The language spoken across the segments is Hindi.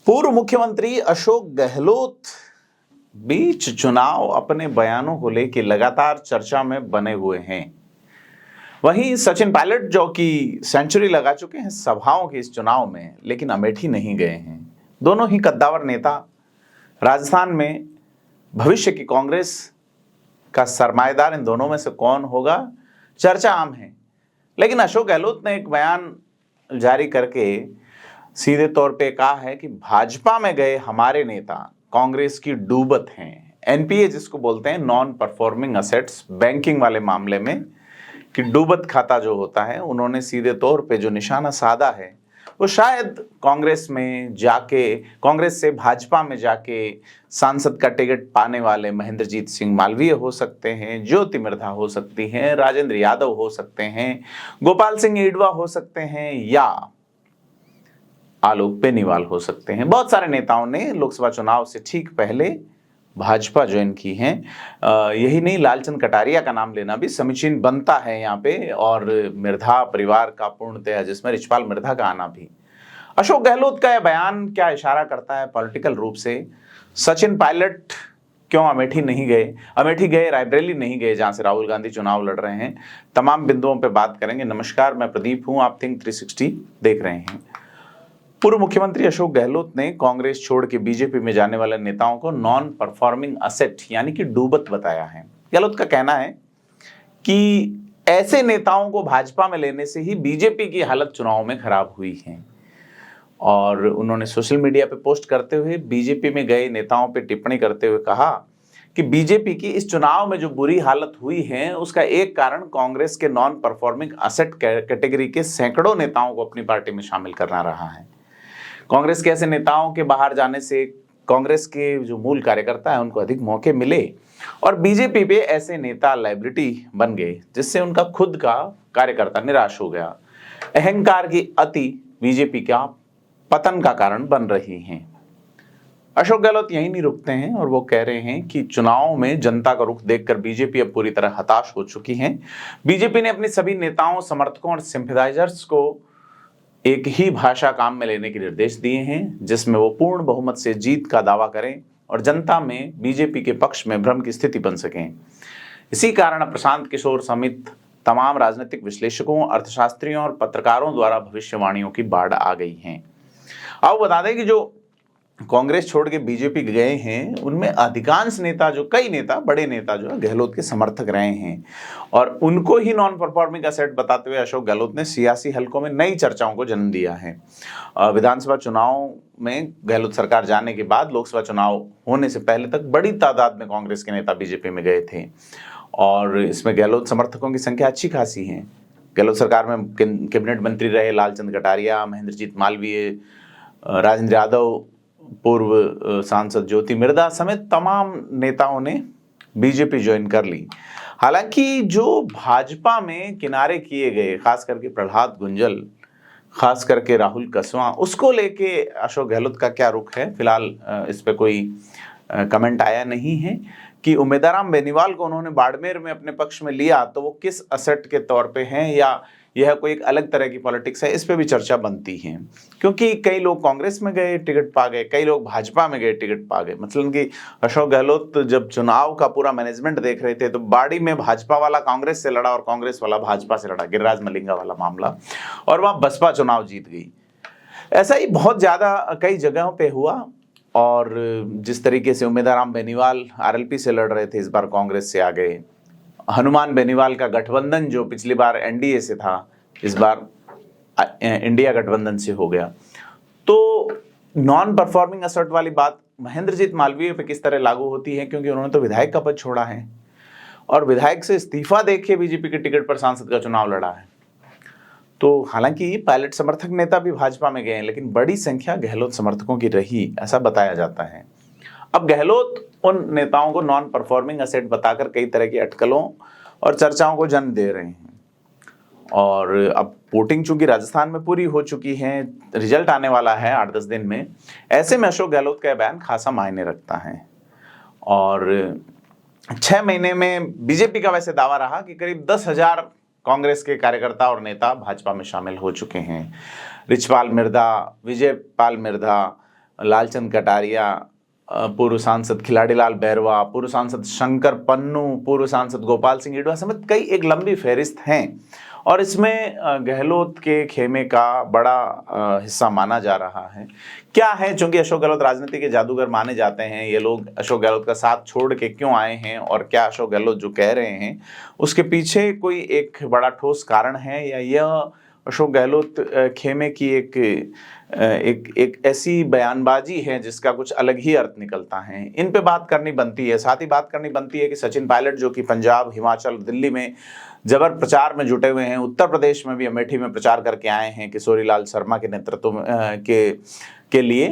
पूर्व मुख्यमंत्री अशोक गहलोत बीच चुनाव अपने बयानों को लेकर लगातार चर्चा में बने हुए हैं। वहीं सचिन पायलट जो कि सेंचुरी लगा चुके हैं सभाओं के इस चुनाव में, लेकिन अमेठी नहीं गए हैं। दोनों ही कद्दावर नेता राजस्थान में भविष्य की कांग्रेस का सरमाएदार इन दोनों में से कौन होगा, चर्चा आम है। लेकिन अशोक गहलोत ने एक बयान जारी करके सीधे तौर पे कहा है कि भाजपा में गए हमारे नेता कांग्रेस की डूबत हैं। एनपीए जिसको बोलते हैं, नॉन परफॉर्मिंग असेट्स, बैंकिंग वाले मामले में कि डूबत खाता जो होता है, उन्होंने सीधे तौर पे जो निशाना साधा है वो शायद कांग्रेस में जाके, कांग्रेस से भाजपा में जाके सांसद का टिकट पाने वाले महेंद्रजीत सिंह मालवीय हो सकते हैं, ज्योति मिर्धा हो सकती हैं, राजेंद्र यादव हो सकते हैं, गोपाल सिंह ईडवा हो सकते हैं या आलोक बेनीवाल हो सकते हैं। बहुत सारे नेताओं ने लोकसभा चुनाव से ठीक पहले भाजपा ज्वाइन की है। यही नहीं, लालचंद कटारिया का नाम लेना भी समीचीन बनता है यहाँ पे, और मिर्धा परिवार का पूर्णतया जिसमें रिचपाल मिर्धा का आना भी। अशोक गहलोत का यह बयान क्या इशारा करता है पॉलिटिकल रूप से? सचिन पायलट क्यों अमेठी नहीं गए? अमेठी गए, रायबरेली नहीं गए जहां से राहुल गांधी चुनाव लड़ रहे हैं। तमाम बिंदुओं पर बात करेंगे। नमस्कार, मैं प्रदीप हूं, आप थिंक 360 देख रहे हैं। पूर्व मुख्यमंत्री अशोक गहलोत ने कांग्रेस छोड़ के बीजेपी में जाने वाले नेताओं को नॉन परफॉर्मिंग असेट यानी कि डूबत बताया है। गहलोत का कहना है कि ऐसे नेताओं को भाजपा में लेने से ही बीजेपी की हालत चुनाव में खराब हुई है। और उन्होंने सोशल मीडिया पे पोस्ट करते हुए बीजेपी में गए नेताओं पे टिप्पणी करते हुए कहा कि बीजेपी की इस चुनाव में जो बुरी हालत हुई है उसका एक कारण कांग्रेस के नॉन परफॉर्मिंग असेट कैटेगरी के सैकड़ों नेताओं को अपनी पार्टी में शामिल करना रहा है। कांग्रेस के ऐसे नेताओं के बाहर जाने से कांग्रेस के जो मूल कार्यकर्ता हैं उनको अधिक मौके मिले और बीजेपी पे ऐसे नेता लायबिलिटी बन गए, जिससे उनका खुद का कार्यकर्ता निराश हो गया। अहंकार की अति बीजेपी का पतन का कारण बन रही हैं। अशोक गहलोत यहीं नहीं रुकते हैं और वो कह रहे हैं कि चुनाव में जनता का रुख देखकर बीजेपी अब पूरी तरह हताश हो चुकी है। बीजेपी ने अपने सभी नेताओं, समर्थकों और सिंपैथाइजर्स को एक ही भाषा काम में लेने के निर्देश दिए हैं, जिसमें वो पूर्ण बहुमत से जीत का दावा करें और जनता में बीजेपी के पक्ष में भ्रम की स्थिति बन सकें। इसी कारण प्रशांत किशोर समेत तमाम राजनीतिक विश्लेषकों, अर्थशास्त्रियों और पत्रकारों द्वारा भविष्यवाणियों की बाढ़ आ गई है। अब बता दें कि जो कांग्रेस छोड़ के बीजेपी गए हैं उनमें अधिकांश नेता, जो कई नेता, बड़े नेता जो है गहलोत के समर्थक रहे हैं और उनको ही नॉन परफॉर्मिंग एसेट बताते हुए अशोक गहलोत ने सियासी हलकों में नई चर्चाओं को जन्म दिया है। विधानसभा चुनाव में गहलोत सरकार जाने के बाद लोकसभा चुनाव होने से पहले तक बड़ी तादाद में कांग्रेस के नेता बीजेपी में गए थे और इसमें गहलोत समर्थकों की संख्या अच्छी खासी है। गहलोत सरकार में कैबिनेट मंत्री रहे लालचंद कटारिया, महेंद्रजीत मालवीय, राजेंद्र यादव, पूर्व सांसद ज्योति मिर्धा समेत तमाम नेताओं ने बीजेपी ज्वाइन कर ली। हालांकि जो भाजपा में किनारे किए गए, खास करके प्रहलाद गुंजल, खास करके राहुल कसवां, उसको लेके अशोक गहलोत का क्या रुख है, फिलहाल इस पे कोई कमेंट आया नहीं है। कि उमेदाराम बेनीवाल को उन्होंने बाड़मेर में अपने पक्ष में लिया तो वो किस असेट के तौर पे हैं या यह कोई एक अलग तरह की पॉलिटिक्स है, इस पे भी चर्चा बनती है। क्योंकि कई लोग कांग्रेस में गए, टिकट पा गए, कई लोग भाजपा में गए, टिकट पा गए। मतलब कि अशोक गहलोत जब चुनाव का पूरा मैनेजमेंट देख रहे थे तो बाड़ी में भाजपा वाला कांग्रेस से लड़ा और कांग्रेस वाला भाजपा से लड़ा, गिरिराज मलिंगा वाला मामला, और वहां बसपा चुनाव जीत गई। ऐसा ही बहुत ज्यादा कई जगहों पर हुआ। और जिस तरीके से उमेदाराम बेनीवाल आरएलपी से लड़ रहे थे, इस बार कांग्रेस से आ गए। हनुमान बेनीवाल का गठबंधन जो पिछली बार एनडीए से था, इस बार इंडिया गठबंधन से हो गया। तो नॉन परफॉर्मिंग असेट वाली बात महेंद्रजीत मालवीय पे किस तरह लागू होती है, क्योंकि उन्होंने तो विधायक का पद छोड़ा है और विधायक से इस्तीफा देके बीजेपी के टिकट पर सांसद का चुनाव लड़ा है। तो हालांकि पायलट समर्थक नेता भी भाजपा में गए हैं, लेकिन बड़ी संख्या गहलोत समर्थकों की रही, ऐसा बताया जाता है। अब गहलोत उन नेताओं को नॉन परफॉर्मिंग असेट बताकर कई तरह की अटकलों और चर्चाओं को जन्म दे रहे हैं। और अब वोटिंग चूंकि राजस्थान में पूरी हो चुकी है, रिजल्ट आने वाला है 8-10 दिन में, ऐसे में अशोक गहलोत का बयान खासा मायने रखता है। और 6 महीने में बीजेपी का वैसे दावा रहा कि करीब 10,000 कांग्रेस के कार्यकर्ता और नेता भाजपा में शामिल हो चुके हैं। रिचपाल मिर्धा, विजयपाल मिर्धा, लालचंद कटारिया, पूर्व सांसद खिलाड़ीलाल बैरवा, पूर्व सांसद शंकर पन्नू, पूर्व सांसद गोपाल सिंह ईडवा समेत कई एक लंबी फहरिस्त हैं। और इसमें गहलोत के खेमे का बड़ा हिस्सा माना जा रहा है। क्या है, चूंकि अशोक गहलोत राजनीति के जादूगर माने जाते हैं, ये लोग अशोक गहलोत का साथ छोड़ के क्यों आए हैं और क्या अशोक गहलोत जो कह रहे हैं उसके पीछे कोई एक बड़ा ठोस कारण है, या यह अशोक गहलोत खेमे की एक ऐसी बयानबाजी है जिसका कुछ अलग ही अर्थ निकलता है। इन पे बात करनी बनती है। साथ ही बात करनी बनती है कि सचिन पायलट जो कि पंजाब, हिमाचल, दिल्ली में जबर प्रचार में जुटे हुए हैं, उत्तर प्रदेश में भी अमेठी में प्रचार करके आए हैं किशोरीलाल शर्मा के नेतृत्व में के लिए,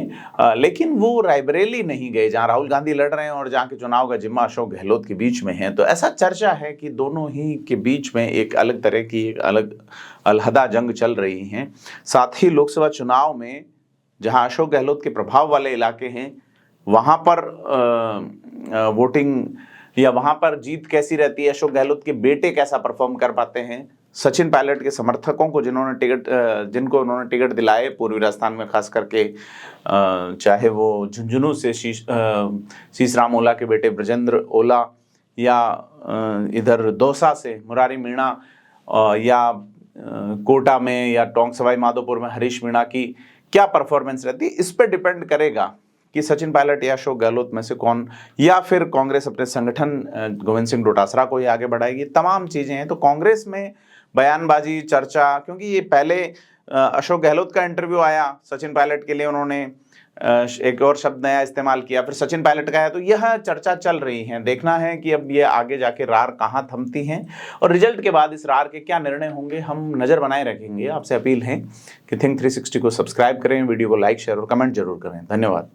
लेकिन वो रायबरेली नहीं गए जहां राहुल गांधी लड़ रहे हैं और जहां के चुनाव का जिम्मा अशोक गहलोत के बीच में है। तो ऐसा चर्चा है कि दोनों ही के बीच में एक अलग तरह की एक अलग अलहदा जंग चल रही है। साथ ही लोकसभा चुनाव में जहां अशोक गहलोत के प्रभाव वाले इलाके हैं वहां पर वोटिंग या वहां पर जीत कैसी रहती है, अशोक गहलोत के बेटे कैसा परफॉर्म कर पाते हैं, सचिन पायलट के समर्थकों को जिनको उन्होंने टिकट दिलाए पूर्वी राजस्थान में, खास करके चाहे वो झुंझुनू से शीशराम ओला के बेटे ब्रजेंद्र ओला, या इधर दौसा से मुरारी मीणा, या कोटा में या टोंक सवाई माधोपुर में हरीश मीणा की क्या परफॉर्मेंस रहती है, इस पर डिपेंड करेगा कि सचिन पायलट या अशोक गहलोत में से कौन, या फिर कांग्रेस अपने संगठन गोविंद सिंह डोटासरा को ही आगे बढ़ाएगी। तमाम चीजें हैं। तो कांग्रेस में बयानबाजी, चर्चा, क्योंकि ये पहले अशोक गहलोत का इंटरव्यू आया सचिन पायलट के लिए, उन्होंने एक और शब्द नया इस्तेमाल किया, फिर सचिन पायलट का आया, तो यह चर्चा चल रही है। देखना है कि अब ये आगे जाके रार कहाँ थमती हैं और रिजल्ट के बाद इस रार के क्या निर्णय होंगे, हम नजर बनाए रखेंगे। आपसे अपील है कि थिंक 360 को सब्सक्राइब करें, वीडियो को लाइक, शेयर और कमेंट जरूर करें। धन्यवाद।